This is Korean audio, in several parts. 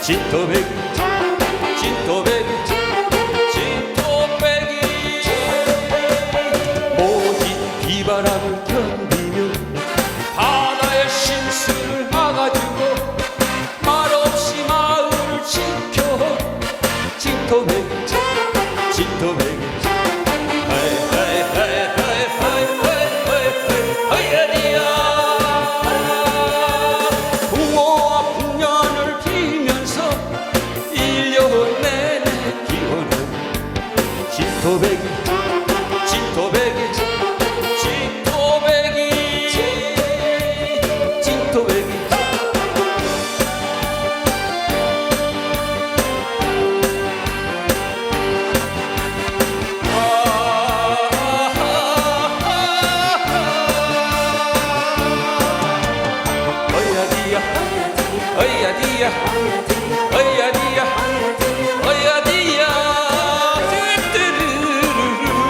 진토배기 진토배기 진토배기 모진 비바람을 견디며 바다의 심수를 막아주고 말없이 마을을 지켜 진토배기 진토배기 붕어와 풍년을 피면서 1년 내내 기원한 진토배기 진토배기 진토배기 진토배기 어야디야 어야디야 어야디야 뚜뚜루루루루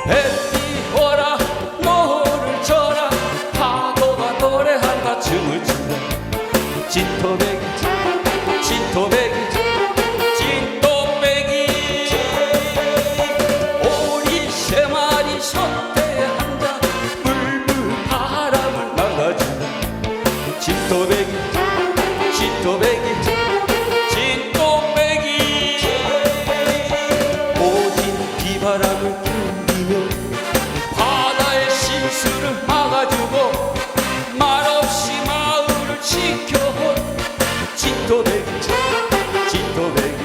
햇빛 오라 노를 져라 파도가 노래한다 춤을 춘다 진토배기 진토배기 진토배기 오리 3마리 섰대 진토배기 진토배기 진토배기 모진 비바람을 견디며 바다의 심수를 막아주고 말없이 마을을 지켜온 진토배기 진토배기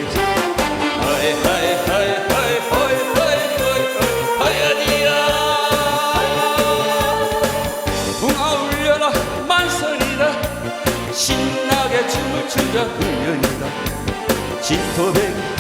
하야디야 붕아 울려라 만선이다 신나게 춤을 추자 금연이다 진토배기